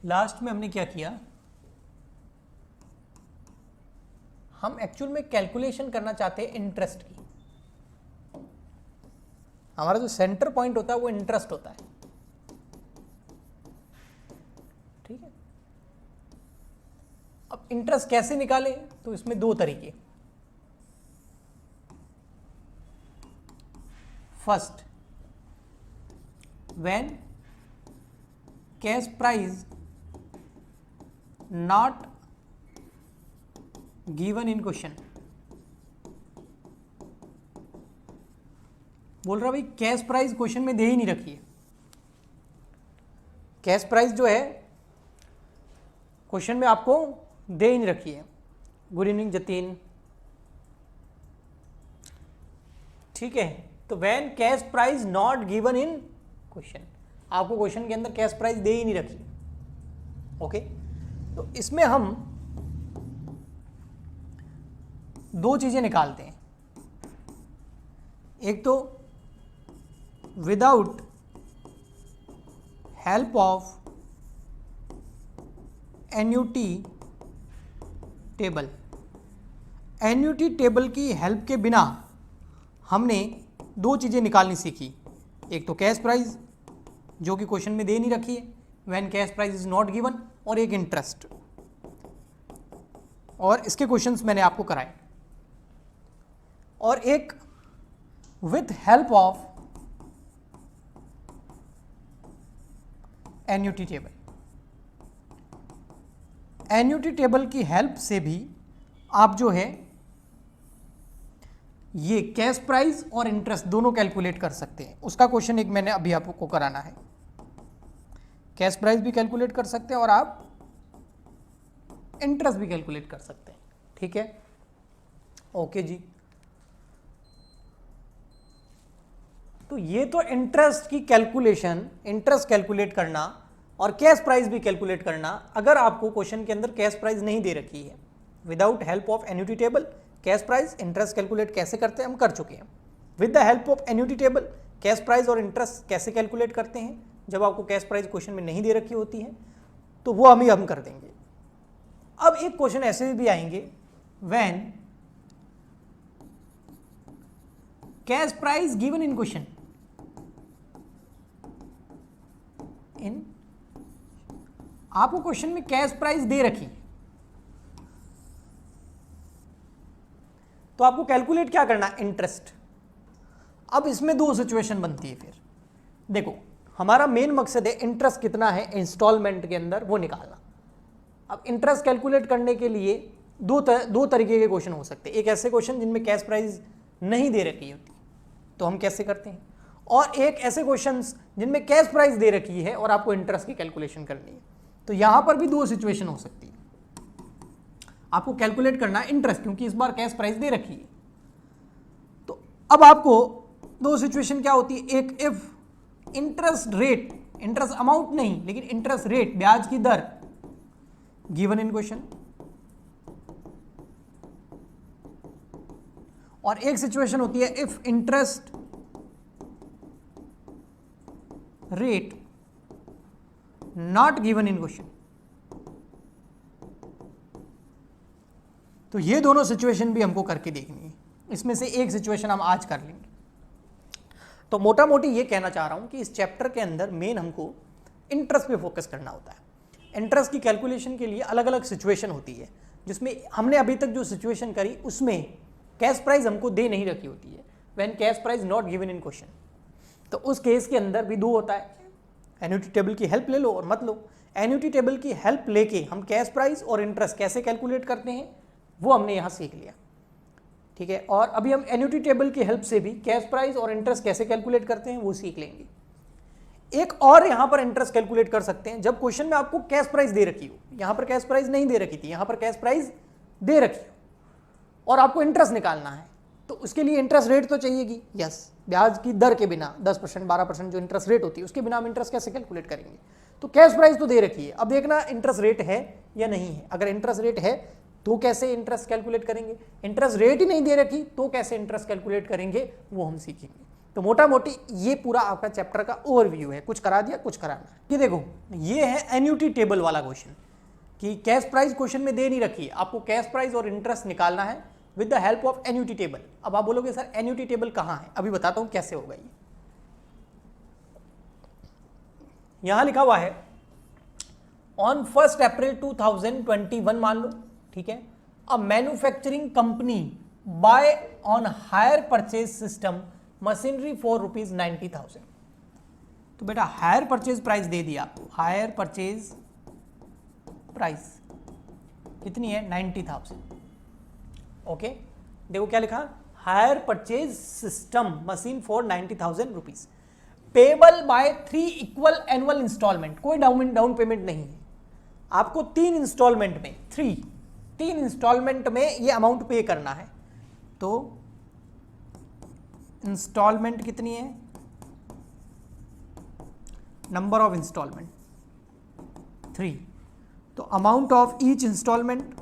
Last में हमने क्या किया, हम एक्चुअल में कैलकुलेशन करना चाहते हैं इंटरेस्ट की। हमारा जो सेंटर पॉइंट होता है वो इंटरेस्ट होता है, ठीक है। अब इंटरेस्ट कैसे निकालें, तो इसमें दो तरीके। First, when cash price not given in question. बोल रहा भाई कैश प्राइस क्वेश्चन में दे ही नहीं रखी है। कैश प्राइस जो है क्वेश्चन में आपको दे ही नहीं रखी है। गुड इवनिंग जतीन, ठीक है। तो when cash price not given in question, आपको क्वेश्चन के अंदर कैश प्राइस दे ही नहीं रखी, ओके। तो इसमें हम दो चीजें निकालते हैं। एक तो without help of annuity table. Annuity table की हेल्प के बिना हमने दो चीज़ें निकालनी सीखी। एक तो कैश प्राइस जो कि क्वेश्चन में दे नहीं रखी है, when cash price is not given, और एक इंटरेस्ट। और इसके क्वेश्चंस मैंने आपको कराए। और एक with help of annuity table. Annuity table की हेल्प से भी आप जो है ये कैश प्राइस और इंटरेस्ट दोनों कैलकुलेट कर सकते हैं। उसका क्वेश्चन एक मैंने अभी आपको कराना है। कैश प्राइस भी कैलकुलेट कर सकते हैं और आप इंटरेस्ट भी कैलकुलेट कर सकते हैं, ठीक है। ओके जी, तो ये तो इंटरेस्ट की कैलकुलेशन, इंटरेस्ट कैलकुलेट करना और कैश प्राइस भी कैलकुलेट करना, अगर आपको क्वेश्चन के अंदर कैश प्राइस नहीं दे रखी है। Without help of annuity table cash price interest calculate कैसे करते हैं हम कर चुके हैं। With the help of annuity table cash price और इंटरेस्ट कैसे कैलकुलेट करते हैं जब आपको कैश प्राइस क्वेश्चन में नहीं दे रखी होती है, तो वो हम कर देंगे। अब एक क्वेश्चन ऐसे भी आएंगे, when cash price given in question, इन आपको क्वेश्चन में कैश प्राइस दे रखी, तो आपको कैलकुलेट क्या करना, इंटरेस्ट। अब इसमें दो सिचुएशन बनती है। फिर देखो, हमारा मेन मकसद है इंटरेस्ट कितना है इंस्टॉलमेंट के अंदर वो निकालना। अब इंटरेस्ट कैलकुलेट करने के लिए दो तरीके के क्वेश्चन हो सकते हैं। एक ऐसे क्वेश्चन जिनमें कैश प्राइस नहीं दे रखी होती, तो हम कैसे करते हैं, और एक ऐसे क्वेश्चंस जिनमें कैश प्राइस दे रखी है और आपको इंटरेस्ट की कैलकुलेशन करनी है। तो यहां पर भी दो सिचुएशन हो सकती है। आपको कैलकुलेट करना है इंटरेस्ट, क्योंकि इस बार कैश प्राइस दे रखी है। तो अब आपको दो सिचुएशन क्या होती है, एक if interest rate, interest amount नहीं लेकिन इंटरेस्ट रेट, ब्याज की दर गिवन इन क्वेश्चन, और एक सिचुएशन होती है if interest rate not given in question. तो ये दोनों सिचुएशन भी हमको करके देखनी है। इसमें से एक सिचुएशन हम आज कर लेंगे। तो मोटा मोटी ये कहना चाह रहा हूं कि इस चैप्टर के अंदर मेन हमको इंटरेस्ट पे फोकस करना होता है। इंटरेस्ट की कैलकुलेशन के लिए अलग अलग सिचुएशन होती है, जिसमें हमने अभी तक जो सिचुएशन करी उसमें कैश प्राइस हमको दे नहीं रखी होती है, when cash price not given in question. तो उस केस के अंदर भी दो होता है, एन्युटी टेबल की हेल्प ले लो और मत लो। एन्युटी टेबल की हेल्प लेके हम कैश प्राइस और इंटरेस्ट कैसे कैलकुलेट करते हैं वो हमने यहाँ सीख लिया, ठीक है। और अभी हम एन्युटी टेबल की हेल्प से भी कैश प्राइस और इंटरेस्ट कैसे कैलकुलेट करते हैं वो सीख लेंगे। एक और यहाँ पर इंटरेस्ट कैलकुलेट कर सकते हैं जब क्वेश्चन में आपको कैश प्राइस दे रखी हो। यहाँ पर कैश प्राइस नहीं दे रखी थी, यहाँ पर कैश प्राइस दे रखी हो और आपको इंटरेस्ट निकालना है, तो उसके लिए इंटरेस्ट रेट तो चाहिएगी। यस, ब्याज की दर के बिना 10% 12% जो इंटरेस्ट रेट होती है उसके बिना हम इंटरेस्ट कैसे कैलकुलेट करेंगे। तो कैश प्राइस तो दे रखी है, अब देखना इंटरेस्ट रेट है या नहीं है। अगर इंटरेस्ट रेट है तो कैसे इंटरेस्ट कैलकुलेट करेंगे, इंटरेस्ट रेट ही नहीं दे रखी तो कैसे इंटरेस्ट कैलकुलेट करेंगे वो हम सीखेंगे। तो मोटा मोटी ये पूरा आपका चैप्टर का ओवरव्यू है, कुछ करा दिया कुछ कराना है। ये देखो ये है एन्युटी टेबल वाला क्वेश्चन कि कैश प्राइस क्वेश्चन में दे नहीं रखी है, आपको कैश प्राइस और इंटरेस्ट निकालना है with the help of annuity table. अब आप बोलोगे सर एन्युटी टेबल कहाँ है, अभी बताता हूं कैसे होगा ये। यहां लिखा हुआ है ऑन 1 अप्रैल 2021 मान लो, ठीक है, a manufacturing company by on higher purchase system machinery for ₹90,000। तो बेटा हायर परचेज प्राइस दे दिया आपको, हायर परचेज प्राइस कितनी है 90,000। ओके देखो क्या लिखा, hire purchase system machine for 90,000 rupees, payable by 3 equal annual installment, कोई डाउन पेमेंट नहीं है, आपको 3 इंस्टॉलमेंट में, 3 इंस्टॉलमेंट में ये अमाउंट पे करना है। तो इंस्टॉलमेंट कितनी है, नंबर ऑफ इंस्टॉलमेंट 3, तो अमाउंट ऑफ ईच इंस्टॉलमेंट,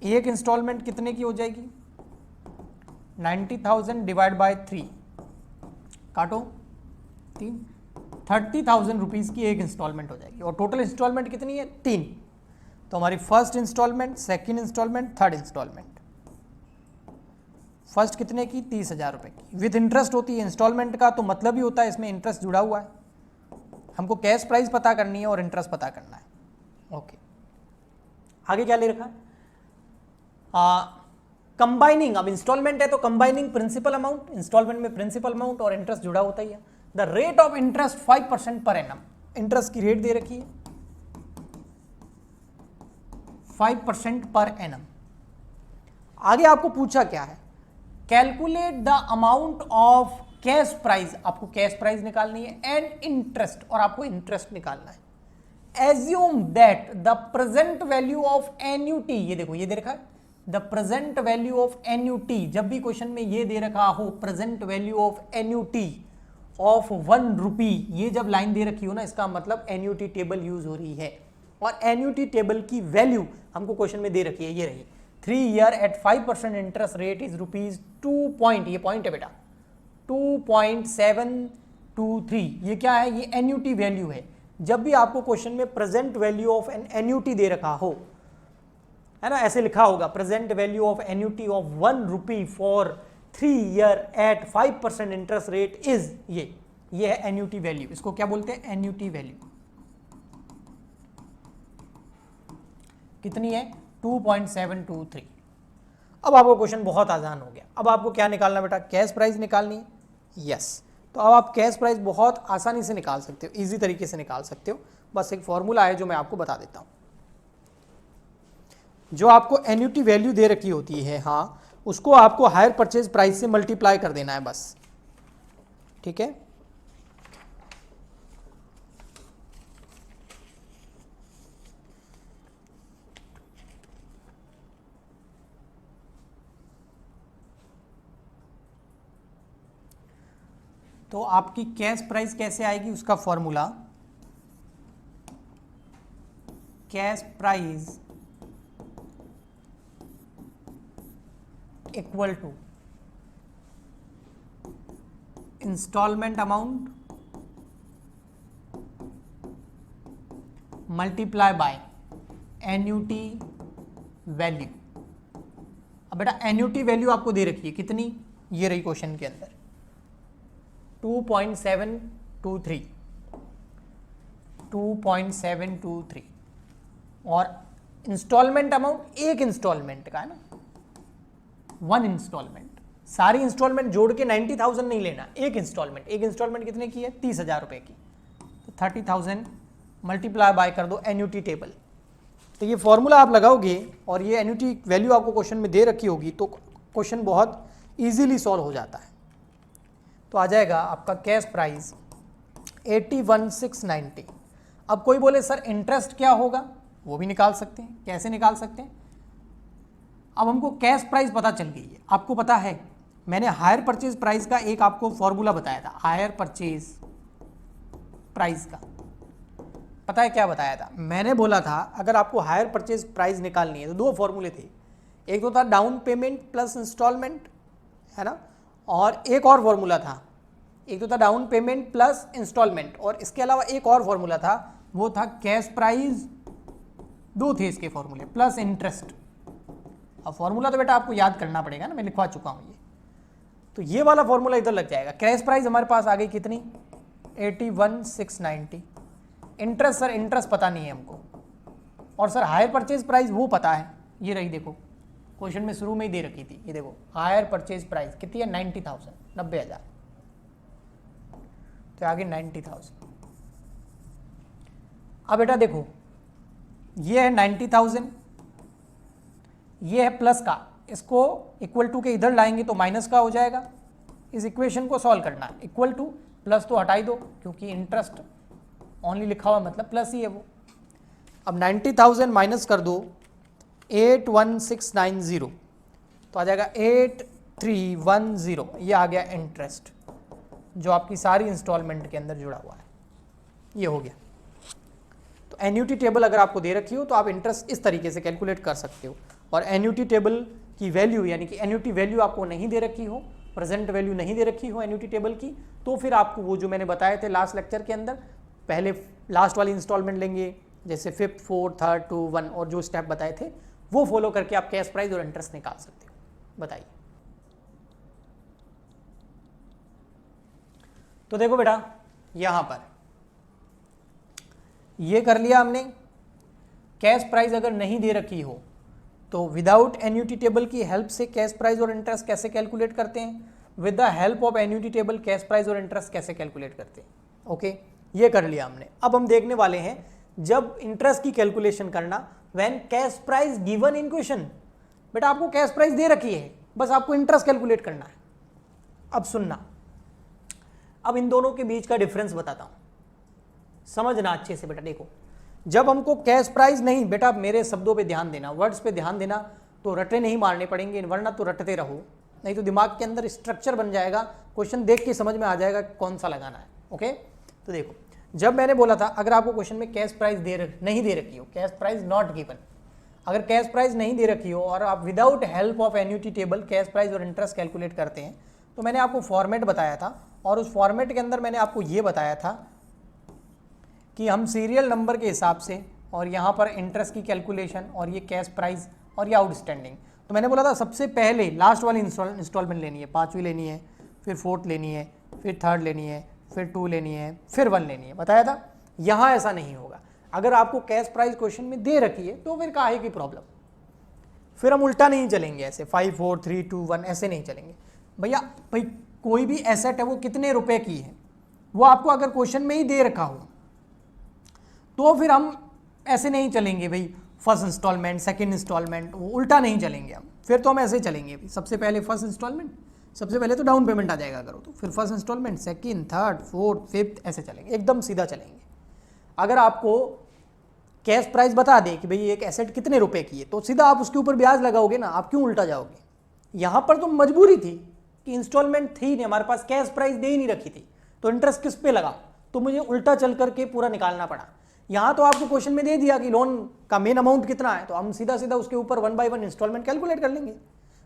एक इंस्टॉलमेंट कितने की हो जाएगी 90,000 डिवाइड बाय 3, काटो 3, 30,000 रुपीज की एक इंस्टॉलमेंट हो जाएगी, और टोटल इंस्टॉलमेंट कितनी है 3। तो हमारी first installment, second installment, third installment. First कितने की 30,000 रुपए की, विद इंटरेस्ट होती है इंस्टॉलमेंट का, तो मतलब ही होता है इसमें इंटरेस्ट जुड़ा हुआ है, हमको कैश प्राइस पता करनी है और इंटरेस्ट पता करना है। ओके आगे क्या ले रखा है, कंबाइनिंग, अब इंस्टॉलमेंट है तो कंबाइनिंग प्रिंसिपल अमाउंट, इंस्टॉलमेंट में प्रिंसिपल अमाउंट और इंटरेस्ट जुड़ा होता ही है। The rate of interest 5% per annum, interest की रेट दे रखी है 5% पर एनम। आगे आपको पूछा क्या है, calculate the amount of cash price, आपको कैश प्राइस निकालनी है एंड इंटरेस्ट, और आपको इंटरेस्ट निकालना है। Assume that the present value of annuity, ये देखो ये दे रखा है the present value of annuity, जब भी क्वेश्चन में ये दे रखा हो present value of annuity of 1 रुपी, ये जब लाइन दे रखी हो ना, इसका मतलब एन्युटी टेबल यूज हो रही है, और एन्युटी टेबल की वैल्यू हमको क्वेश्चन में दे रखी है, ये रही 3 year at 5% interest rate is ₹2, ये पॉइंट है बेटा 2.723, ये क्या है, ये एन्युटी वैल्यू है। जब भी आपको क्वेश्चन में present value of an annuity दे रखा हो, है ना, ऐसे लिखा होगा present value of annuity of 1 rupee for 3 year at 5% interest rate is, ये है एन्युटी वैल्यू, इसको क्या बोलते हैं एन्युटी वैल्यू, कितनी है 2.723। अब आपको क्वेश्चन बहुत आसान हो गया, अब आपको क्या निकालना बेटा, कैश प्राइस निकालनी है, यस। तो अब आप कैश प्राइस बहुत आसानी से निकाल सकते हो, इजी तरीके से निकाल सकते हो, बस एक फॉर्मूला है जो मैं आपको बता देता हूं। जो आपको एन्युटी वैल्यू दे रखी होती है, हाँ, उसको आपको हायर परचेज प्राइस से मल्टीप्लाई कर देना है बस, ठीक है। तो आपकी कैश प्राइस कैसे आएगी, उसका formula, cash price equal to installment amount multiply by annuity value. अब बेटा एन्युटी वैल्यू आपको दे रखी है कितनी, ये रही क्वेश्चन के अंदर 2.723, और इंस्टॉलमेंट अमाउंट एक इंस्टॉलमेंट का है ना, 1 इंस्टॉलमेंट, सारी इंस्टॉलमेंट जोड़ के 90,000 नहीं लेना, एक इंस्टॉलमेंट, एक इंस्टॉलमेंट कितने की है 30,000 रुपए की, तो 30,000 मल्टीप्लाई बाय कर दो एन्युटी टेबल। तो ये फॉर्मूला आप लगाओगे और ये एन्युटी वैल्यू आपको क्वेश्चन में दे रखी होगी, तो क्वेश्चन बहुत इजीली सॉल्व हो जाता है। तो आ जाएगा आपका कैश प्राइस 81,690। अब कोई बोले सर इंटरेस्ट क्या होगा, वो भी निकाल सकते हैं, कैसे निकाल सकते हैं। अब हमको कैश प्राइस पता चल गई है, आपको पता है मैंने हायर परचेज प्राइस का एक आपको फॉर्मूला बताया था, हायर परचेज प्राइस का पता है क्या बताया था, मैंने बोला था अगर आपको हायर परचेज प्राइस निकालनी है तो 2 फॉर्मूले थे, एक तो था डाउन पेमेंट प्लस इंस्टॉलमेंट, है ना। और एक और फॉर्मूला था, एक तो था डाउन पेमेंट प्लस इंस्टॉलमेंट, और इसके अलावा एक और फॉर्मूला था, वो था कैश प्राइस, दो थे इसके फॉर्मूले, प्लस इंटरेस्ट। अब फॉर्मूला तो बेटा आपको याद करना पड़ेगा ना, मैं लिखवा चुका हूँ ये। तो ये वाला फॉर्मूला इधर लग जाएगा। कैश प्राइस हमारे पास आ गई कितनी, 81,690। इंटरेस्ट सर, इंटरेस्ट पता नहीं है हमको, और सर हायर परचेज प्राइस वो पता है, ये रही देखो, क्वेश्चन में शुरू में ही दे रखी थी, ये देखो हायर परचेज प्राइस कितनी है, 90,000, 90,000, तो आगे 90,000। अब बेटा देखो, ये है 90,000, ये है प्लस का, इसको इक्वल टू के इधर लाएंगे तो माइनस का हो जाएगा। इस इक्वेशन को सॉल्व करना है, इक्वल टू प्लस तो हटा ही दो, क्योंकि इंटरेस्ट ओनली लिखा हुआ मतलब प्लस ही है वो। अब 90,000 माइनस कर दो 81,690, तो आ जाएगा 8310, ये आ गया इंटरेस्ट जो आपकी सारी इंस्टॉलमेंट के अंदर जुड़ा हुआ है, ये हो गया। तो एन्युटी टेबल अगर आपको दे रखी हो तो आप इंटरेस्ट इस तरीके से कैलकुलेट कर सकते हो। और एन्युटी टेबल की वैल्यू, यानी कि एन्युटी वैल्यू आपको नहीं दे रखी हो, प्रेजेंट वैल्यू नहीं दे रखी हो एन्युटी टेबल की, तो फिर आपको वो जो मैंने बताए थे लास्ट लेक्चर के अंदर, पहले लास्ट वाली इंस्टॉलमेंट लेंगे, जैसे 5th, 4th, 3rd, 2, 1 और जो स्टेप बताए थे वो फॉलो करके आप कैश प्राइस और इंटरेस्ट निकाल सकते हो। बताइए। तो देखो बेटा, यहां पर ये कर लिया हमने। कैश प्राइस अगर नहीं दे रखी हो तो विदाउट एन्युटी टेबल की हेल्प से कैश प्राइस और इंटरेस्ट कैसे कैलकुलेट करते हैं, with the help of annuity table cash price और इंटरेस्ट कैसे कैलकुलेट करते हैं। ओके, ये कर लिया हमने। अब हम देखने वाले हैं जब इंटरेस्ट की कैलकुलेशन करना, when cash price given in question. बेटा आपको कैश प्राइस दे रखी है, बस आपको इंटरेस्ट कैलकुलेट करना है। अब सुनना, अब इन दोनों के बीच का डिफरेंस बताता हूं, समझना अच्छे से बेटा। देखो, जब हमको कैश प्राइस नहीं, बेटा मेरे शब्दों पे ध्यान देना, वर्ड्स पे ध्यान देना, तो रटे नहीं मारने पड़ेंगे, वरना तो रटते रहो, नहीं तो दिमाग के अंदर स्ट्रक्चर बन जाएगा, क्वेश्चन देख के समझ में आ जाएगा कौन सा लगाना है। ओके, तो देखो, जब मैंने बोला था अगर आपको क्वेश्चन में कैश प्राइस नहीं दे रखी हो, कैश प्राइस नॉट गिवन, अगर कैश प्राइस नहीं दे रखी हो और आप without help of annuity table cash price और इंटरेस्ट कैलकुलेट करते हैं, तो मैंने आपको फॉर्मेट बताया था, और उस फॉर्मेट के अंदर मैंने आपको ये बताया था कि हम सीरियल नंबर के हिसाब से, और यहाँ पर इंटरेस्ट की कैलकुलेशन, और ये कैश प्राइस और ये आउटस्टैंडिंग। तो मैंने बोला था सबसे पहले लास्ट वाली इंस्टॉलमेंट लेनी है, 5वीं लेनी है, फिर 4th लेनी है, फिर 3rd लेनी है, फिर 2 लेनी है, फिर 1 लेनी है, बताया था। यहाँ ऐसा नहीं होगा, अगर आपको कैश प्राइस क्वेश्चन में दे रखी है तो फिर काहे की प्रॉब्लम, फिर हम उल्टा नहीं चलेंगे, ऐसे 5 4 3 2 1 ऐसे नहीं चलेंगे। भैया भाई कोई भी एसेट है वो कितने रुपए की है, वो आपको अगर क्वेश्चन में ही दे रखा हो तो फिर हम ऐसे नहीं चलेंगे भाई, फर्स्ट इंस्टॉलमेंट सेकंड इंस्टॉलमेंट, वो उल्टा नहीं चलेंगे हम, फिर तो हम ऐसे चलेंगे भाई, सबसे पहले फर्स्ट इंस्टॉलमेंट, सबसे पहले तो डाउन पेमेंट आ जाएगा करो, तो फिर first installment, second, 3rd, 4th, 5th ऐसे चलेंगे, एकदम सीधा चलेंगे। अगर आपको कैश प्राइस बता दे कि भाई एक एसेट कितने रुपए की है, तो सीधा आप उसके ऊपर ब्याज लगाओगे ना, आप क्यों उल्टा जाओगे। यहाँ पर तो मजबूरी थी कि इंस्टॉलमेंट थी नहीं हमारे पास, कैश प्राइस दे ही नहीं रखी थी, तो इंटरेस्ट किस पे लगा, तो मुझे उल्टा चल करके पूरा निकालना पड़ा। यहाँ तो आपको क्वेश्चन में दे दिया कि लोन का मेन अमाउंट कितना है, तो हम सीधा सीधा उसके ऊपर 1 by 1 इंस्टॉलमेंट कैलकुलेट कर लेंगे,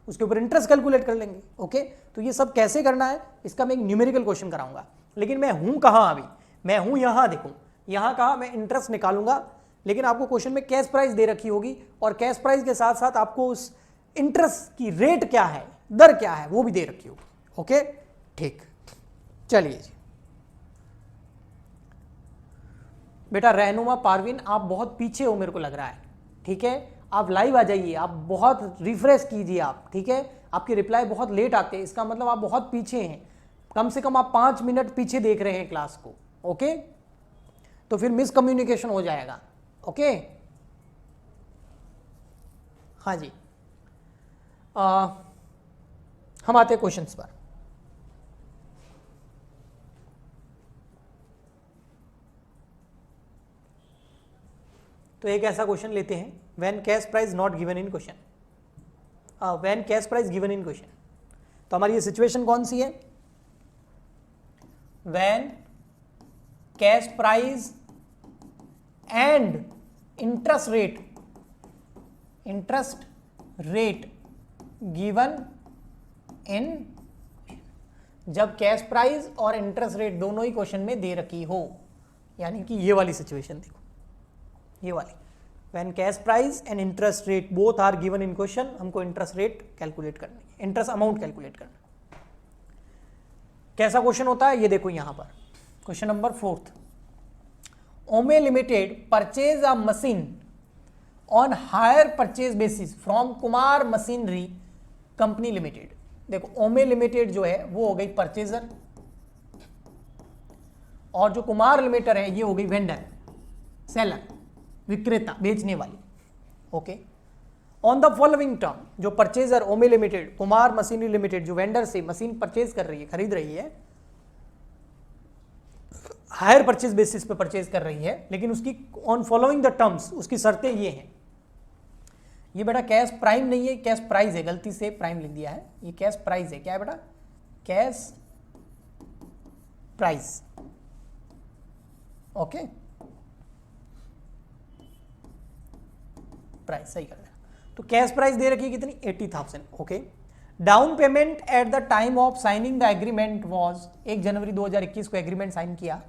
उसके ऊपर इंटरेस्ट कैलकुलेट कर लेंगे। ओके, तो ये सब कैसे करना है इसका मैं एक न्यूमेरिकल क्वेश्चन कराऊंगा, लेकिन मैं हूँ कहाँ अभी, मैं हूँ यहाँ, देखो यहाँ कहाँ मैं इंटरेस्ट निकालूंगा, लेकिन आपको क्वेश्चन में कैश प्राइस दे रखी होगी, और कैश प्राइस के साथ साथ आपको उस इंटरेस्ट की रेट क्या है, दर क्या है, वो भी दे रखी होगी। ओके ठीक, चलिए जी बेटा। रहनुमा पारवीन आप बहुत पीछे हो मेरे को लग रहा है, ठीक है, आप लाइव आ जाइए, आप बहुत रिफ्रेश कीजिए आप, ठीक है, आपके रिप्लाई बहुत लेट आते हैं, इसका मतलब आप बहुत पीछे हैं, कम से कम आप 5 मिनट पीछे देख रहे हैं क्लास को। ओके, तो फिर मिसकम्युनिकेशन हो जाएगा। ओके हाँ जी, हम आते हैं क्वेश्चंस पर। तो एक ऐसा क्वेश्चन लेते हैं, when cash price not given in question, when cash price given in question, तो हमारी ये सिचुएशन कौन सी है, when cash price and interest rate given in जब कैश प्राइस और इंटरेस्ट रेट दोनों ही क्वेश्चन में दे रखी हो, यानी कि ये वाली सिचुएशन देखो, ये वाली, when cash price and interest rate both are given in question, हमको इंटरेस्ट रेट कैलकुलेट करनी है, इंटरेस्ट अमाउंट कैलकुलेट करना। कैसा क्वेश्चन होता है ये देखो यहां पर, क्वेश्चन नंबर 4, ओमे limited purchase a machine on hire purchase basis from Kumar machinery company limited. देखो ओमे लिमिटेड जो है वो हो गई परचेजर, और जो कुमार लिमिटेड है ये हो गई वेंडर, सेलर, विक्रेता, बेचने वाली। Okay, on the following term, जो परचेजर ओमे लिमिटेड, कुमार मशीनरी लिमिटेड जो वेंडर से मशीन परचेज कर रही है, खरीद रही है, हायर परचेज बेसिस पे परचेज कर रही है, लेकिन उसकी ऑन फॉलोइंग द टर्म्स, उसकी शर्तें ये हैं। ये बेटा कैश प्राइम नहीं है, कैश प्राइस है, गलती से प्राइम लिख दिया है, ये कैश प्राइस है। क्या है बेटा? Cash price. ओके, प्राइस सही कर देना। तो कैश प्राइस दे रखी है कितनी? 80,000। Okay, down payment at the time of signing the agreement was, 1 जनवरी 2021 को एग्रीमेंट साइन किया,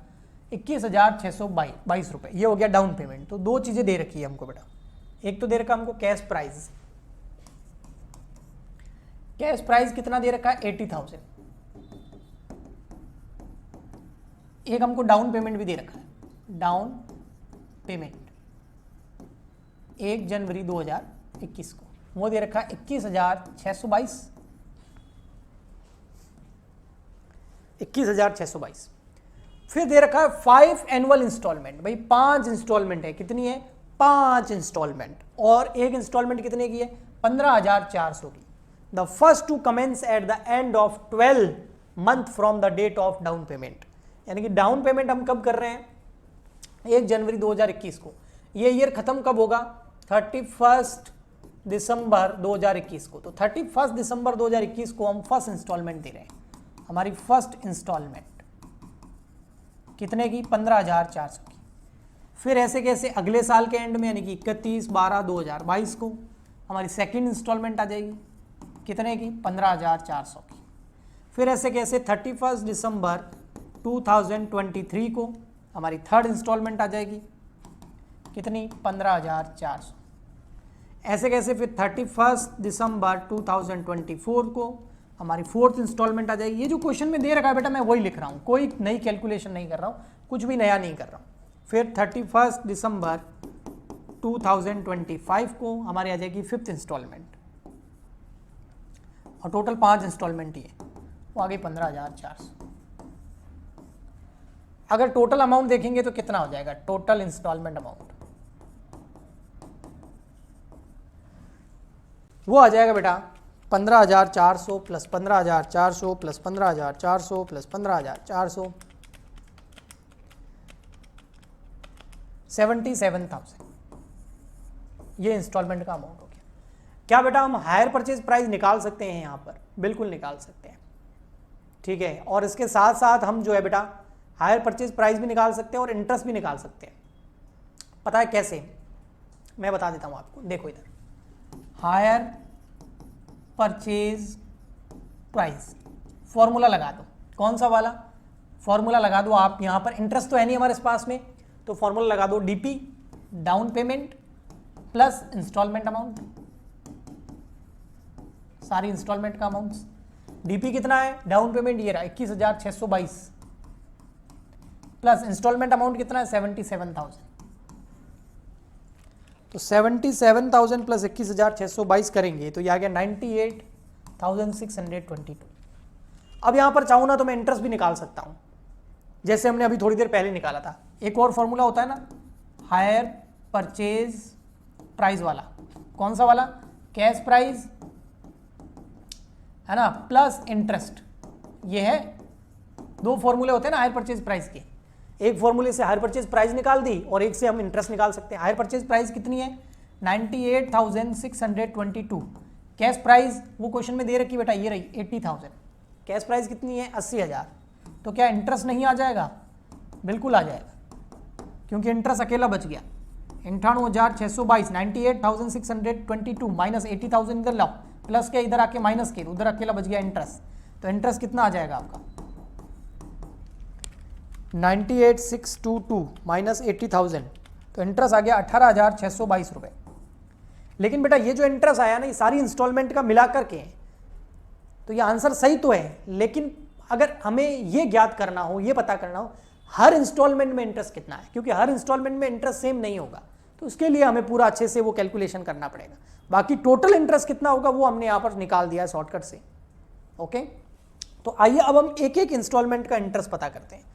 21,622 रुपए, ये हो गया डाउन पेमेंट। तो दो चीजें दे रखी है हमको बेटा, एक तो दे रखा हमको कैश प्राइस, कैश प्राइस कितना दे रखा है? 80,000। एक हमको डाउन पेमेंट भी दे रखा है, डाउन पेमेंट 1 जनवरी 2021 को, वो दे रखा है 21,622, 21,622। फिर दे रखा है 5 एनुअल इंस्टॉलमेंट, भाई 5 इंस्टॉलमेंट है, कितनी है? 5 इंस्टॉलमेंट, और एक इंस्टॉलमेंट कितने की है? 15,400 की। The first to commence at the end of 12 month from the date of down payment, यानी कि डाउन पेमेंट हम कब कर रहे हैं? 1 जनवरी 2021 को। ये ईयर खत्म कब होगा? 31 दिसंबर 2021 को। तो 31 दिसंबर 2021 को हम फर्स्ट इंस्टॉलमेंट दे रहे हैं, हमारी फर्स्ट इंस्टॉलमेंट कितने की? 15,400 की। फिर ऐसे कैसे अगले साल के एंड में, यानी कि 31/12/2022 को हमारी सेकंड इंस्टॉलमेंट आ जाएगी, कितने की? 15,400 की। फिर ऐसे कैसे 31 दिसंबर 2023 को हमारी थर्ड इंस्टॉलमेंट आ जाएगी, कितनी? 15,400। ऐसे कैसे फिर 31 दिसंबर 2024 को हमारी फोर्थ इंस्टॉलमेंट आ जाएगी। ये जो क्वेश्चन में दे रखा है बेटा मैं वही लिख रहा हूँ, कोई नई कैलकुलेशन नहीं कर रहा हूँ, कुछ भी नया नहीं कर रहा हूँ। फिर 31 दिसंबर 2025 को हमारी आ जाएगी फिफ्थ इंस्टॉलमेंट, और टोटल 5 इंस्टॉलमेंट ही है, वो आ गई 15,400। अगर टोटल अमाउंट देखेंगे तो कितना हो जाएगा? टोटल इंस्टॉलमेंट अमाउंट वो आ जाएगा बेटा 15,400 प्लस 15,400 प्लस 15,400 प्लस 15,400, 77,000। ये इंस्टॉलमेंट का अमाउंट हो गया। क्या बेटा हम हायर परचेज प्राइस निकाल सकते हैं? यहाँ पर बिल्कुल निकाल सकते हैं, ठीक है। और इसके साथ साथ हम जो है बेटा हायर परचेज प्राइस भी निकाल सकते हैं और इंटरेस्ट भी निकाल सकते हैं। पता है कैसे? मैं बता देता हूँ आपको। देखो इधर, हायर परचेज प्राइस फॉर्मूला लगा दो। कौन सा वाला फॉर्मूला लगा दो आप? यहाँ पर इंटरेस्ट तो है नहीं हमारे पास में, तो फॉर्मूला लगा दो DP, down payment plus installment amount, सारी इंस्टॉलमेंट का अमाउंट्स। डीपी कितना है? डाउन पेमेंट ये रहा 21,622 प्लस इंस्टॉलमेंट अमाउंट कितना है? 77,000। तो 77,000 प्लस 21,622 करेंगे तो ये आ गया 98,622। अब यहां पर चाहूँ ना तो मैं इंटरेस्ट भी निकाल सकता हूं, जैसे हमने अभी थोड़ी देर पहले निकाला था। एक और फॉर्मूला होता है ना हायर परचेज प्राइस वाला। कौन सा वाला? कैश प्राइस है ना प्लस इंटरेस्ट। ये है, दो फॉर्मूले होते हैं ना हायर परचेज प्राइस के। एक फॉर्मूले से हायर परचेज प्राइस निकाल दी और एक से हम इंटरेस्ट निकाल सकते हैं। हायर परचेज प्राइस कितनी है? 98,622। कैश प्राइस वो क्वेश्चन में दे रखी बेटा, ये रही 80,000। कैश प्राइस कितनी है? 80,000। तो क्या इंटरेस्ट नहीं आ जाएगा? बिल्कुल आ जाएगा, क्योंकि इंटरेस्ट अकेला बच गया। 98,622 98,622 माइनस 80,000 इधर लाओ, प्लस के इधर आके माइनस के उधर अकेला बच गया इंटरेस्ट। तो इंटरेस्ट कितना आ जाएगा आपका? 98,622 माइनस 80,000, तो इंटरेस्ट आ गया 18,622 रुपये। लेकिन बेटा ये जो इंटरेस्ट आया ना, ये सारी इंस्टॉलमेंट का मिला करके है, तो ये आंसर सही तो है, लेकिन अगर हमें ये ज्ञात करना हो, ये पता करना हो हर इंस्टॉलमेंट में इंटरेस्ट कितना है, क्योंकि हर इंस्टॉलमेंट में इंटरेस्ट सेम नहीं होगा, तो उसके लिए हमें पूरा अच्छे से वो कैलकुलेशन करना पड़ेगा। बाकी टोटल इंटरेस्ट कितना होगा वो हमने यहाँ पर निकाल दिया है शॉर्टकट से। ओके, तो आइए अब हम एक एक इंस्टॉलमेंट का इंटरेस्ट पता करते हैं।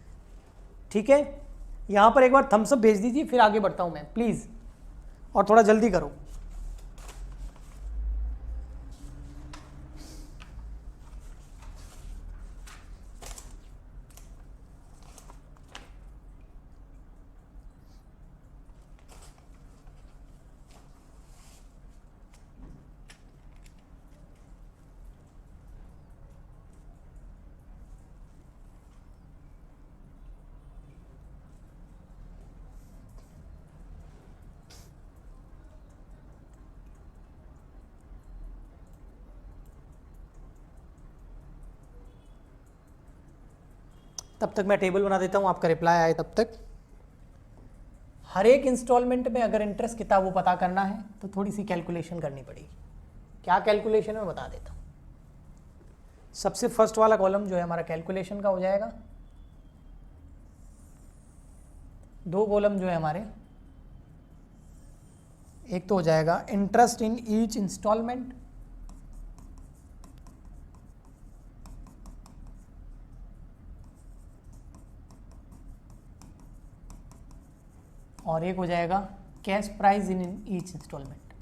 ठीक है, यहाँ पर एक बार थम्स अप भेज दीजिए, फिर आगे बढ़ता हूँ मैं प्लीज़, और थोड़ा जल्दी करो। तब तक मैं टेबल बना देता हूँ, आपका रिप्लाई आए तब तक। हर एक इंस्टॉलमेंट में अगर इंटरेस्ट कितना वो पता करना है तो थोड़ी सी कैलकुलेशन करनी पड़ेगी। क्या कैलकुलेशन है बता देता हूँ। सबसे फर्स्ट वाला कॉलम जो है हमारा कैलकुलेशन का हो जाएगा, दो कॉलम जो है हमारे, एक तो हो जाएगा इंटरेस्ट इन ईच इंस्टॉलमेंट, और एक हो जाएगा cash price in each installment.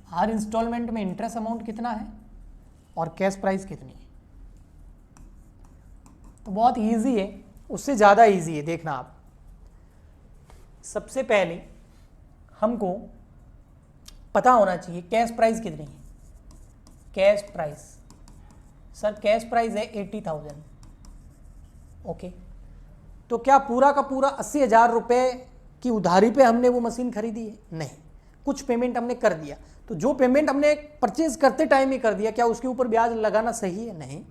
हर इंस्टॉलमेंट में इंटरेस्ट अमाउंट कितना है और कैश प्राइस कितनी है। तो बहुत इजी है, उससे ज़्यादा इजी है, देखना आप। सबसे पहले हमको पता होना चाहिए कैश प्राइस कितनी है। Cash price, sir cash price है 80,000। ओके, तो क्या पूरा का पूरा 80,000 रुपये की उधारी पे हमने वो मशीन खरीदी है? नहीं, कुछ पेमेंट हमने कर दिया। तो जो पेमेंट हमने परचेज करते टाइम ही कर दिया, क्या उसके ऊपर ब्याज लगाना सही है? नहीं।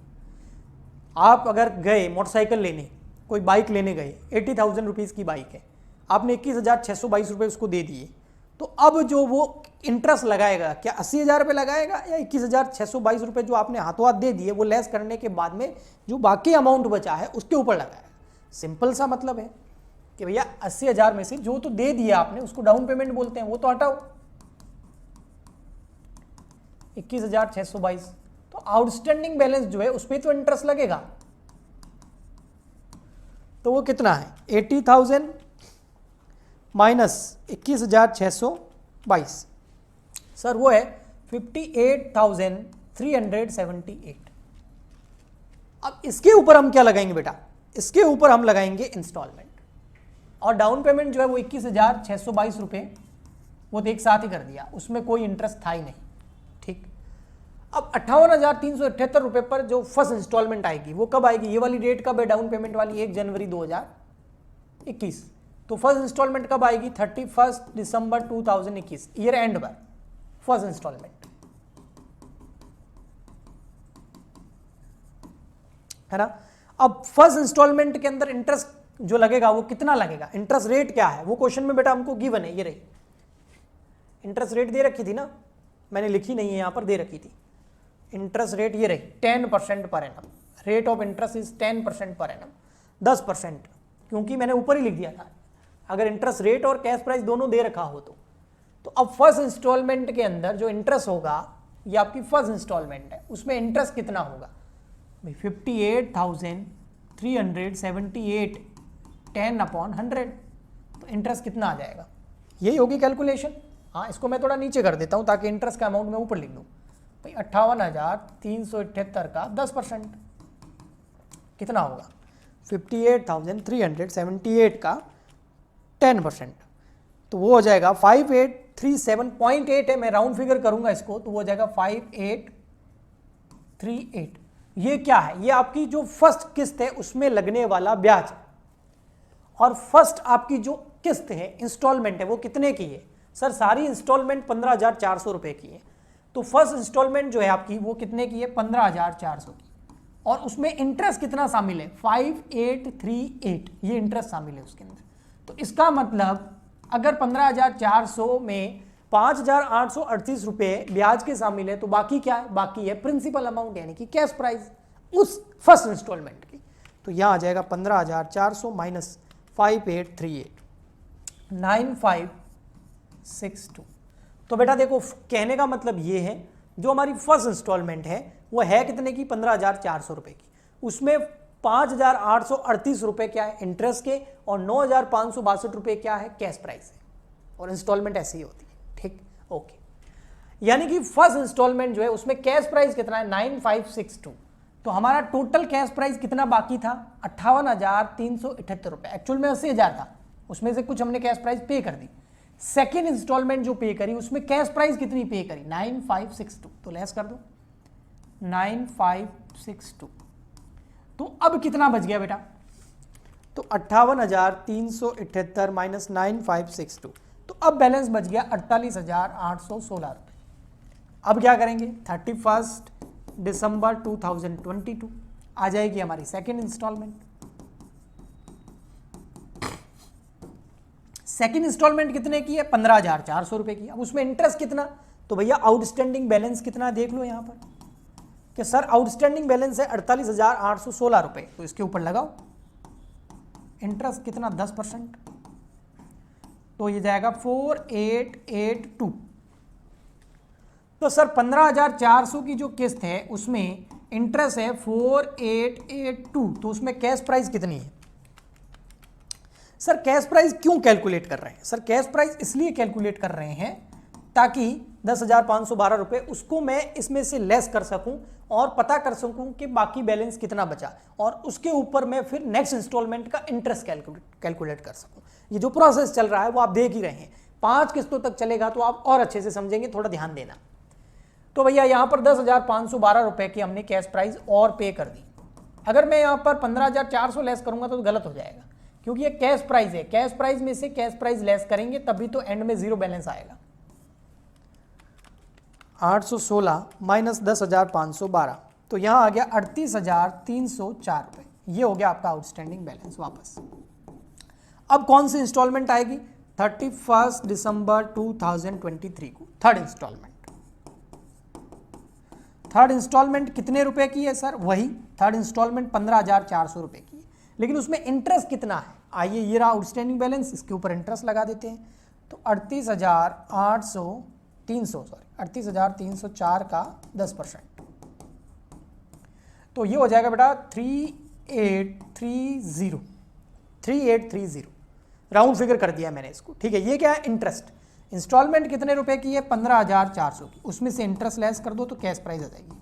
आप अगर गए मोटरसाइकिल लेने, कोई बाइक लेने गए, 80,000 रुपीज़ की बाइक है, आपने 21,622 रुपये उसको दे दिए, तो अब जो वो इंटरेस्ट लगाएगा क्या 80,000 रुपये लगाएगा या 21,622 रुपये जो आपने हाथों हाथ दे दिए वो लेस करने के बाद में जो बाकी अमाउंट बचा है उसके ऊपर लगाएगा? सिंपल सा मतलब है कि भैया 80,000 में से जो तो दे दिया आपने उसको डाउन पेमेंट बोलते हैं, वो तो हटाओ 21,622, तो आउटस्टैंडिंग बैलेंस जो है उस पर तो इंटरेस्ट लगेगा। तो वो कितना है 80,000 माइनस 21,622, सर वो है 58,378। अब इसके ऊपर हम क्या लगाएंगे बेटा? इसके ऊपर हम लगाएंगे इंस्टॉलमेंट, और डाउन पेमेंट जो है वो 21,622 रुपये वो तो एक साथ ही कर दिया, उसमें कोई इंटरेस्ट था ही नहीं। ठीक, अब 58,378 रुपये पर जो फर्स्ट इंस्टॉलमेंट आएगी वो कब आएगी? ये वाली डेट कब है डाउन पेमेंट वाली? 1 जनवरी 2021। तो फर्स्ट इंस्टॉलमेंट कब आएगी? 31 दिसंबर 2021, ईयर एंड पर फर्स्ट इंस्टॉलमेंट, है ना। अब फर्स्ट इंस्टॉलमेंट के अंदर इंटरेस्ट जो लगेगा वो कितना लगेगा? इंटरेस्ट रेट क्या है वो क्वेश्चन में बेटा हमको गिवन है, ये रही इंटरेस्ट रेट दे रखी थी ना, मैंने लिखी नहीं है, यहाँ पर दे रखी थी इंटरेस्ट रेट, ये रही 10% per annum. Rate of interest is 10% per annum, 10%, क्योंकि मैंने ऊपर ही लिख दिया था अगर इंटरेस्ट रेट और कैश प्राइस दोनों दे रखा हो तो अब फर्स्ट इंस्टॉलमेंट के अंदर जो इंटरेस्ट होगा, ये आपकी फर्स्ट इंस्टॉलमेंट है, उसमें इंटरेस्ट कितना होगा? 58,378 10/100, तो इंटरेस्ट कितना आ जाएगा? यही होगी कैलकुलेशन। हाँ, इसको मैं थोड़ा नीचे कर देता हूँ ताकि इंटरेस्ट का अमाउंट मैं ऊपर लिख दूँ। भाई 58,378 का 10% कितना होगा? 58,378 का 10%, तो वो हो जाएगा 5837.8 है, मैं राउंड फिगर करूंगा इसको, तो वो हो जाएगा 5838। ये क्या है? ये आपकी जो फर्स्ट किस्त है उसमें लगने वाला ब्याज है, और फर्स्ट आपकी जो किस्त है इंस्टॉलमेंट है वो कितने की है? सर सारी इंस्टॉलमेंट 15,400 रुपए की है, तो फर्स्ट इंस्टॉलमेंट जो है आपकी वो कितने की है? 15,400 की। और उसमें इंटरेस्ट कितना शामिल है 5838, ये इंटरेस्ट शामिल है उसके अंदर। तो इसका मतलब अगर 15,400 में 5,838 रुपये ब्याज के शामिल है तो बाकी क्या है, बाकी है प्रिंसिपल अमाउंट यानी कि कैश प्राइस उस फर्स्ट इंस्टॉलमेंट की। तो यहां आ जाएगा 15,400 माइनस 5838 9562। तो बेटा देखो कहने का मतलब ये है जो हमारी फर्स्ट इंस्टॉलमेंट है वो है कितने की 15,400 रुपये की, उसमें 5,838 रुपये क्या है इंटरेस्ट के और 9,562 रुपये क्या है कैश प्राइस है। और इंस्टॉलमेंट ऐसे ही होती है, ठीक, ओके। यानी कि फर्स्ट इंस्टॉलमेंट जो है उसमें कैश प्राइस कितना है 9562। तो हमारा टोटल कैश प्राइस कितना बाकी था 58,378 रुपये, एक्चुअल में 80,000 था, उसमें से कुछ हमने कैश प्राइस पे कर दी। सेकेंड इंस्टॉलमेंट जो पे करी उसमें कैश प्राइस कितनी पे करी 9562, तो लेस कर दो 9562। तो अब कितना बच गया बेटा, तो 58,378 माइनस 9562, तो अब बैलेंस बच गया 48,816 रुपये। अब क्या करेंगे 31 दिसंबर 2022 आ जाएगी हमारी सेकेंड इंस्टॉलमेंट। सेकेंड इंस्टॉलमेंट कितने की है 15,400 रुपये की। अब उसमें इंटरेस्ट कितना, तो भैया आउटस्टैंडिंग बैलेंस कितना देख लो यहां पर कि सर आउटस्टैंडिंग बैलेंस है 48,816 रुपये, तो इसके ऊपर लगाओ इंटरेस्ट कितना 10%, तो ये जाएगा 4882। तो सर 15,400 की जो किस्त है उसमें इंटरेस्ट है 4882, तो उसमें कैश प्राइस कितनी है। सर कैश प्राइस क्यों कैलकुलेट कर रहे हैं, सर कैश प्राइस इसलिए कैलकुलेट कर रहे हैं ताकि 10,512 रुपये उसको मैं इसमें से लेस कर सकूं और पता कर सकूं कि बाकी बैलेंस कितना बचा, और उसके ऊपर मैं फिर नेक्स्ट इंस्टॉलमेंट का इंटरेस्ट कैलकुलेट कर सकूं। ये जो प्रोसेस चल रहा है वो आप देख ही रहे हैं, 5 किस्तों तक चलेगा तो आप और अच्छे से समझेंगे, थोड़ा ध्यान देना। तो भैया यहाँ पर 10,512 रुपये की हमने कैश प्राइस और पे कर दी। अगर मैं यहाँ पर 15,400 लेस करूंगा तो गलत हो जाएगा, क्योंकि ये कैश प्राइस है, कैश प्राइस में से कैश प्राइस लेस करेंगे तभी तो एंड में जीरो बैलेंस आएगा। 816 माइनस 10,512, तो यहां आ गया 38,304 रुपये, ये हो गया आपका आउटस्टैंडिंग बैलेंस वापस। अब कौन सी इंस्टॉलमेंट आएगी 31 दिसंबर 2023 को थर्ड इंस्टॉलमेंट। थर्ड इंस्टॉलमेंट कितने रुपए की है सर, वही थर्ड इंस्टॉलमेंट 15,400 रुपये की, लेकिन उसमें इंटरेस्ट कितना है, आइए ये रहा आउटस्टैंडिंग बैलेंस, इसके ऊपर इंटरेस्ट लगा देते हैं। तो 38,304 का 10%, तो ये हो जाएगा बेटा 3830 राउंड फिगर कर दिया मैंने इसको, ठीक है। ये क्या है इंटरेस्ट, इंस्टॉलमेंट कितने रुपए की है 15,400 की, उसमें से इंटरेस्ट लेस कर दो तो कैश प्राइस आ जाएगी।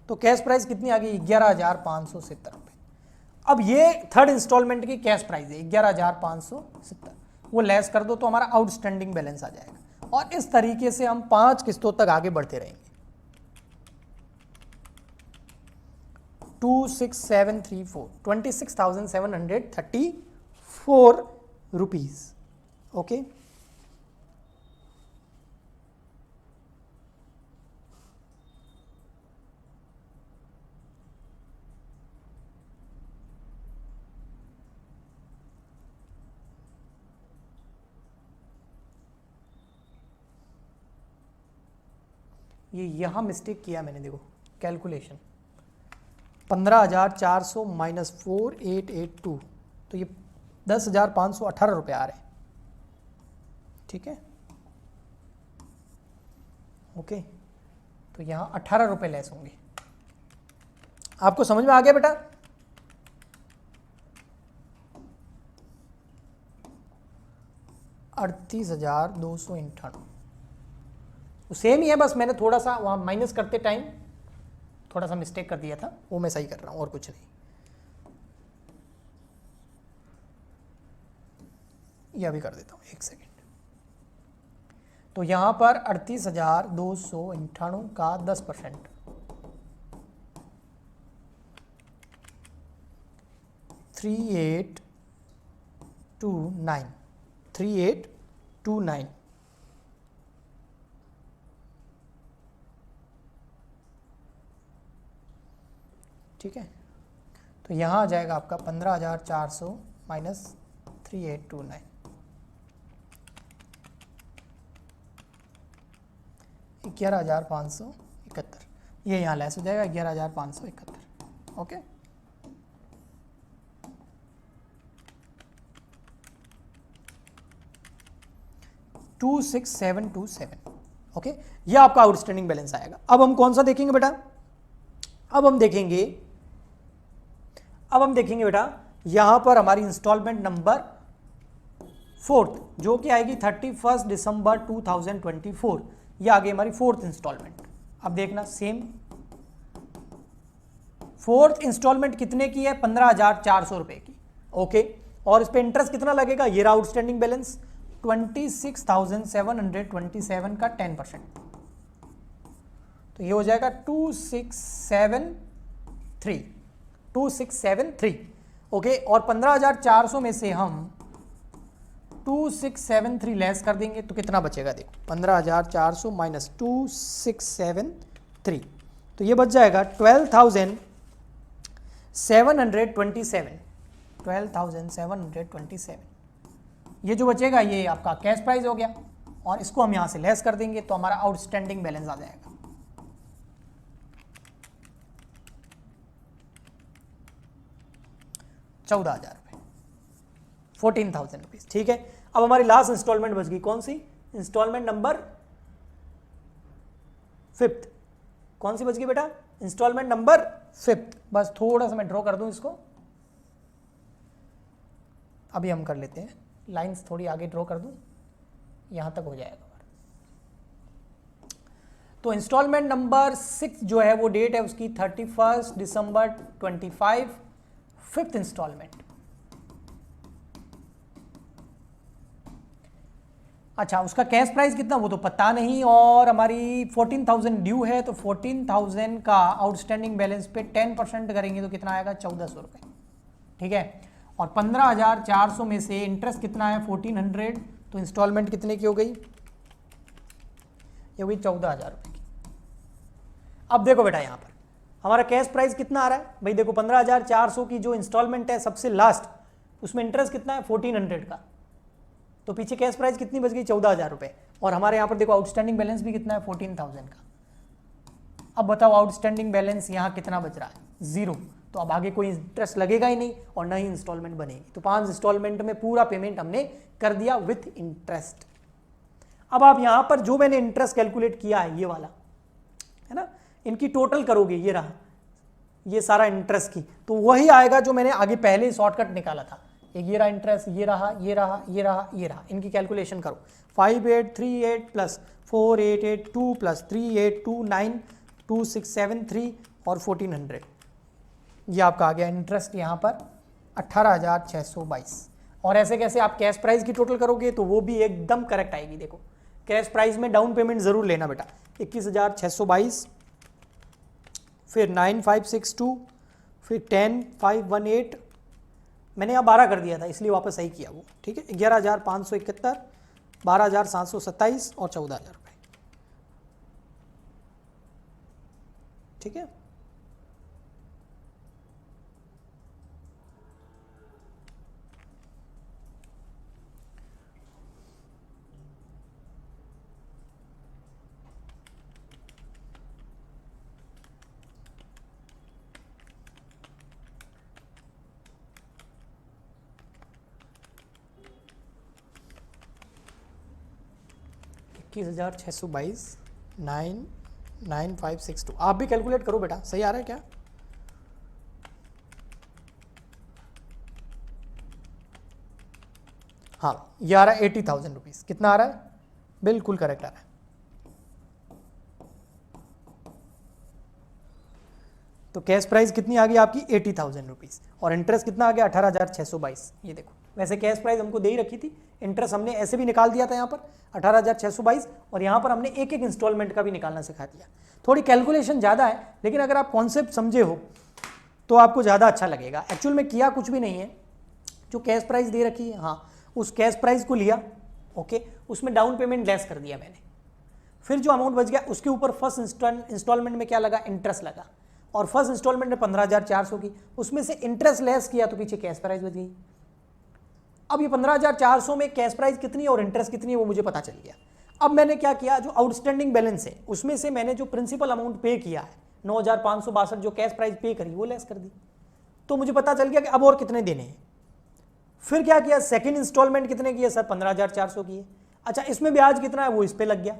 तो कैश प्राइस कितनी आ गई 11,570 रुपये। अब ये थर्ड इंस्टॉलमेंट की कैश प्राइस है 11,570, वो लेस कर दो तो हमारा आउटस्टैंडिंग बैलेंस आ जाएगा, और इस तरीके से हम 5 किस्तों तक आगे बढ़ते रहेंगे। 26734 26,734 रुपीज, ओके। ये यहाँ मिस्टेक किया मैंने, देखो कैलकुलेशन 15,400 माइनस 4882, तो ये 10,518 रुपये आ रहे हैं, ठीक है, ओके। तो यहाँ 18 रुपये लेस होंगे। आपको समझ में आ गया बेटा, $38,298, सेम ही है, बस मैंने थोड़ा सा वहाँ माइनस करते टाइम थोड़ा सा मिस्टेक कर दिया था, वो मैं सही कर रहा हूँ और कुछ नहीं। यह भी कर देता हूँ, एक सेकेंड। तो यहाँ पर 38,298 का 10%, 3829 ठीक है। तो यहाँ आ जाएगा आपका 15,400 माइनस 3829, 11,571, ये यहाँ लेस हो जाएगा 11,571। ओके, $26,727। ओके, ये आपका आउटस्टैंडिंग बैलेंस आएगा। अब हम कौन सा देखेंगे बेटा? अब हम देखेंगे बेटा यहां पर हमारी इंस्टॉलमेंट नंबर 4th, जो कि आएगी 31 दिसंबर 2024। ये आ गई हमारी 4th इंस्टॉलमेंट। अब देखना सेम 4th इंस्टॉलमेंट कितने की है? 15,400 रुपए की। ओके, और इस पे इंटरेस्ट कितना लगेगा? ये रहा आउटस्टैंडिंग बैलेंस 26,727 का 10%, तो ये हो जाएगा 2673। ओके, और 15,400 में से हम 2673 लेस कर देंगे तो कितना बचेगा? देखो 15,400 माइनस 2673, तो ये बच जाएगा 12,727। ये जो बचेगा ये आपका कैश प्राइस हो गया, और इसको हम यहां से लेस कर देंगे तो हमारा आउटस्टैंडिंग बैलेंस आ जाएगा 14,000 रुपये, 14,000 रुपीज। ठीक है, अब हमारी लास्ट इंस्टॉलमेंट बच गई, कौन सी? Instalment number 5th। कौन सी बच गई बेटा? Installment number 5th। बस थोड़ा सा मैं ड्रॉ कर दूं इसको, अभी हम कर लेते हैं, लाइंस थोड़ी आगे ड्रॉ कर दूं, यहां तक हो जाएगा। तो इंस्टॉलमेंट नंबर 6 जो है वो डेट है उसकी 31 दिसंबर 25, 5th इंस्टॉलमेंट। अच्छा, उसका कैश प्राइस कितना वो तो पता नहीं, और हमारी 14,000 ड्यू है, तो 14,000 का आउटस्टैंडिंग बैलेंस पे 10% करेंगे तो कितना आएगा? 1,400 रुपये। ठीक है, और 15,400 में से इंटरेस्ट कितना है? 1,400, तो इंस्टॉलमेंट कितने की हो गई? ये हुई 14,000 रुपये की। अब देखो बेटा यहाँ पर हमारा कैश प्राइस कितना आ रहा है भाई? देखो 15,400 की जो इंस्टॉलमेंट है सबसे लास्ट, उसमें इंटरेस्ट कितना है? 1,400 का, तो पीछे कैश प्राइस कितनी बच गई? 14,000 रुपये। और हमारे यहाँ पर देखो आउटस्टैंडिंग बैलेंस भी कितना है? 14,000 का। अब बताओ आउटस्टैंडिंग बैलेंस यहाँ कितना बच रहा है? 0। तो अब आगे कोई इंटरेस्ट लगेगा ही नहीं और ना ही इंस्टॉलमेंट बनेगी। तो 5 इंस्टॉलमेंट में पूरा पेमेंट हमने कर दिया विथ इंटरेस्ट। अब आप यहाँ पर जो मैंने इंटरेस्ट कैलकुलेट किया है ये वाला है ना, इनकी टोटल करोगे, ये रहा ये सारा इंटरेस्ट की, तो वही आएगा जो मैंने आगे पहले शॉर्टकट निकाला था। एक ये रहा इंटरेस्ट, ये रहा, ये रहा, ये रहा, ये रहा, इनकी कैलकुलेशन करो। 5838 प्लस 4882 प्लस 3829 2673 और 1400, ये आपका आ गया इंटरेस्ट यहाँ पर 18,622। और ऐसे कैसे आप कैश प्राइस की टोटल करोगे तो वो भी एकदम करेक्ट आएगी। देखो कैश प्राइस में डाउन पेमेंट जरूर लेना बेटा, 21,622, फिर 9,562, फिर 10,518, मैंने यहाँ 12 कर दिया था इसलिए वापस सही किया वो। ठीक है, 11,571, 12,727 और 14,000 रुपये। ठीक है, $21,622, 9,9,562। आप भी कैलकुलेट करो बेटा, सही आ रहा है क्या? हाँ, ये आ रहा है 80,000 रुपीज़। कितना आ रहा है? बिल्कुल करेक्ट आ रहा है। तो कैश प्राइस कितनी आ गई आपकी? 80,000 रुपीज़, और इंटरेस्ट कितना आ गया? 18,622। ये देखो, वैसे कैश प्राइस हमको दे ही रखी थी, इंटरेस्ट हमने ऐसे भी निकाल दिया था यहाँ पर 18,622, और यहाँ पर हमने एक एक इंस्टॉलमेंट का भी निकालना सिखा दिया। थोड़ी कैलकुलेशन ज़्यादा है, लेकिन अगर आप कॉन्सेप्ट समझे हो तो आपको ज़्यादा अच्छा लगेगा। एक्चुअल में किया कुछ भी नहीं है, जो कैश प्राइस दे रखी है, हाँ उस कैश प्राइस को लिया, ओके, उसमें डाउन पेमेंट लेस कर दिया मैंने, फिर जो अमाउंट बच गया उसके ऊपर फर्स्ट इंस्टॉलमेंट में क्या लगा? इंटरेस्ट लगा, और फर्स्ट इंस्टॉलमेंट ने 15,400 की, उसमें से इंटरेस्ट लेस किया तो पीछे कैश प्राइस बच गई। अब ये 15,400 में कैश प्राइस कितनी है और इंटरेस्ट कितनी है वो मुझे पता चल गया। अब मैंने क्या किया, जो आउटस्टैंडिंग बैलेंस है उसमें से मैंने जो प्रिंसिपल अमाउंट पे किया है 9,562 जो कैश प्राइस पे करी वो लेस कर दी, तो मुझे पता चल गया कि अब और कितने देने हैं। फिर क्या किया, सेकंड इंस्टॉलमेंट कितने की है सर, 15,400 की है। अच्छा, इसमें ब्याज कितना है वो इस पे लग गया,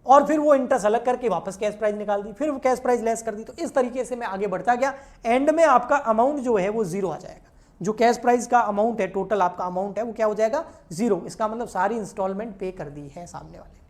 और फिर वो इंटरेस्ट अलग करके वापस कैश प्राइस निकाल दी, फिर वो कैश प्राइस लेस कर दी। तो इस तरीके से मैं आगे बढ़ता गया, एंड में आपका अमाउंट जो है वो जीरो आ जाएगा। जो कैश प्राइस का अमाउंट है, टोटल आपका अमाउंट है वो क्या हो जाएगा, जीरो। इसका मतलब सारी इंस्टॉलमेंट पे कर दी है सामने वाले।